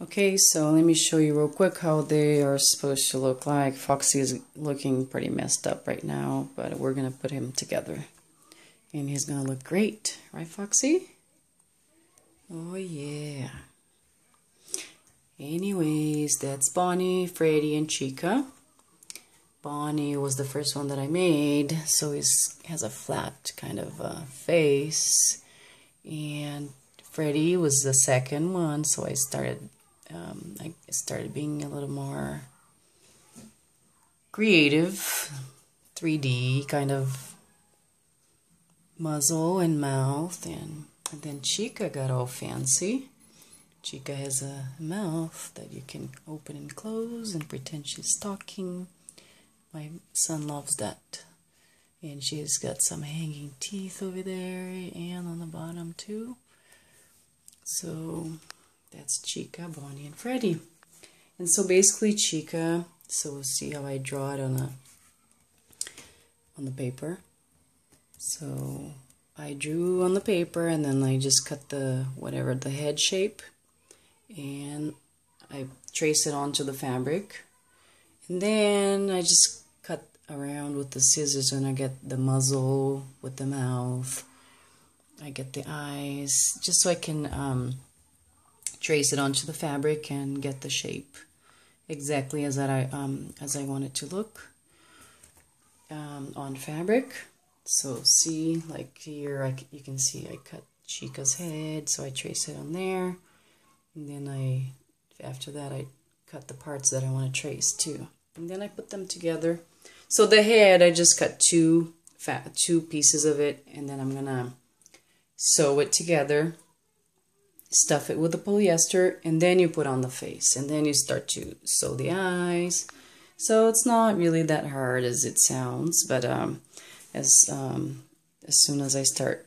Okay, so let me show you real quick how they are supposed to look like. Foxy is looking pretty messed up right now, but we're going to put him together. And he's going to look great. Right, Foxy? Oh, yeah. Anyways, that's Bonnie, Freddy, and Chica. Bonnie was the first one that I made, so he has a flat kind of face. And Freddy was the second one, so I started being a little more creative, 3D kind of muzzle and mouth, and then Chica got all fancy. Chica has a mouth that you can open and close and pretend she's talking. My son loves that. And she's got some hanging teeth over there and on the bottom too. So that's Chica, Bonnie, and Freddy. And so basically Chica, so we'll see how I draw it on the paper. So I drew on the paper and then I just cut the head shape and I trace it onto the fabric. And then I just cut around with the scissors and I get the muzzle with the mouth. I get the eyes, just so I can trace it onto the fabric and get the shape exactly as I want it to look on fabric. So see, like here, you can see I cut Chica's head, so I trace it on there, and then after that I cut the parts that I want to trace too, and then I put them together. So the head, I just cut two pieces of it, and then I'm gonna sew it together, stuff it with the polyester, and then you put on the face, and then you start to sew the eyes. So it's not really that hard as it sounds, but as soon as I start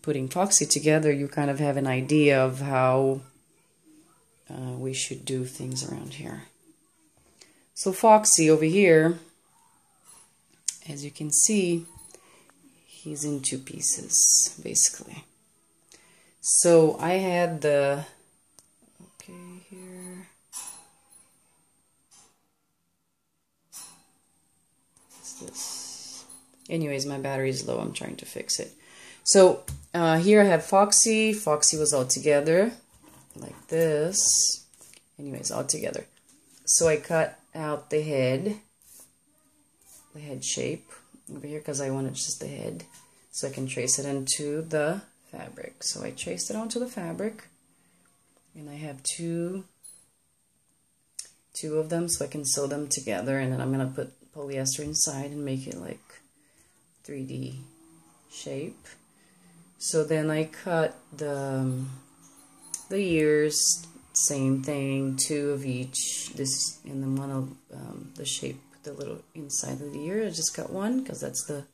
putting Foxy together, you kind of have an idea of how we should do things around here. So Foxy over here, as you can see, he's in two pieces, basically. So I had the, here, what's this? Anyways, my battery is low, I'm trying to fix it. So here I have Foxy. Foxy was all together, like this. Anyways, all together. So I cut out the head shape over here because I wanted just the head, so I can trace it into the fabric. So I traced it onto the fabric, and I have two of them, so I can sew them together, and then I'm gonna put polyester inside and make it like 3D shape. So then I cut the ears, same thing, two of each. This, and then one of the shape, the little inside of the ear, I just cut one because that's the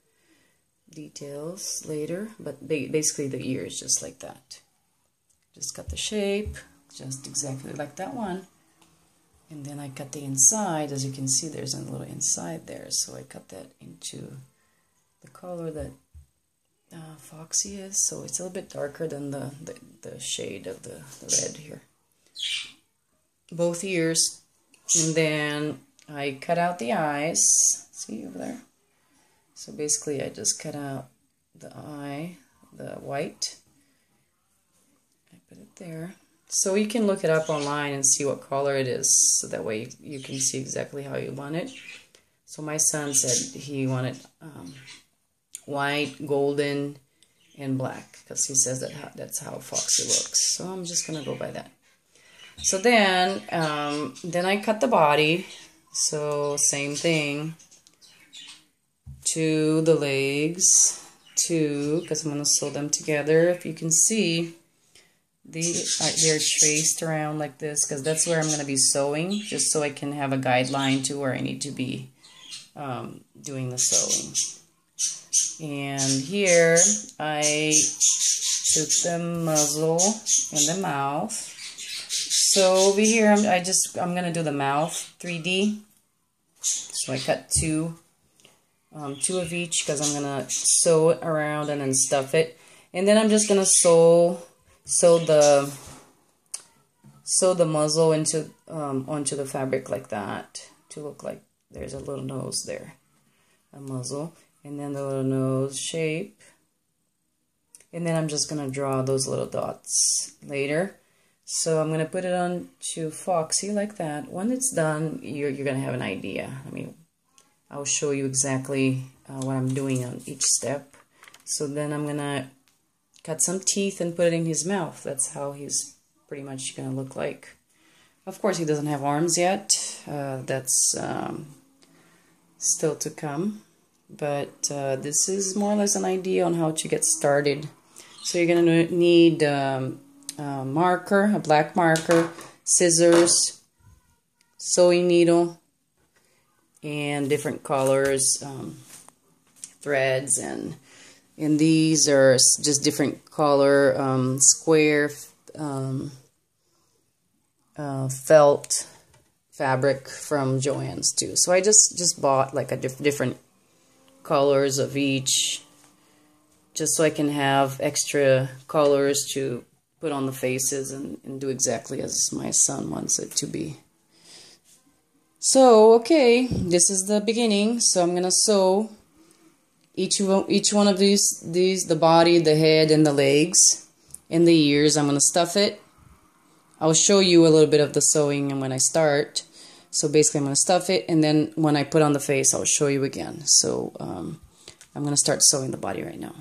details later, but basically the ear is just like that. Just cut the shape just exactly like that one, and then I cut the inside. As you can see, there's a little inside there, so I cut that into the color that Foxy is, so it's a little bit darker than the shade of the red here. Both ears, and then I cut out the eyes. See over there? So basically I just cut out the eye, the white. I put it there. So you can look it up online and see what color it is, so that way you can see exactly how you want it. So my son said he wanted white, golden, and black, because he says that's how Foxy looks. So I'm just gonna go by that. So then I cut the body. So same thing. To the legs, because I'm going to sew them together. If you can see, they're traced around like this, because that's where I'm going to be sewing, just so I can have a guideline to where I need to be doing the sewing. And here I took the muzzle and the mouth. So over here I'm going to do the mouth 3D. So I cut two of each, because I'm gonna sew it around and then stuff it, and then I'm just gonna sew sew the muzzle into onto the fabric like that to look like there's a little nose there, a muzzle, and then the little nose shape. And then I'm just going to draw those little dots later. So I'm going to put it on to Foxy like that. When it's done, you're going to have an idea. I mean, I'll show you exactly what I'm doing on each step. So then I'm going to cut some teeth and put it in his mouth. That's how he's pretty much going to look like. Of course, he doesn't have arms yet. That's still to come. But this is more or less an idea on how to get started. So you're going to need a marker, a black marker, scissors, sewing needle, and different colors, threads, and these are just different color square felt fabric from Joann's too. So I just bought like a different colors of each, just so I can have extra colors to put on the faces and do exactly as my son wants it to be. So, okay, this is the beginning. So I'm gonna sew each one of these, the body, the head, and the legs, and the ears. I'm gonna stuff it. I'll show you a little bit of the sewing and when I start. So basically I'm gonna stuff it, and then when I put on the face, I'll show you again. So I'm gonna start sewing the body right now.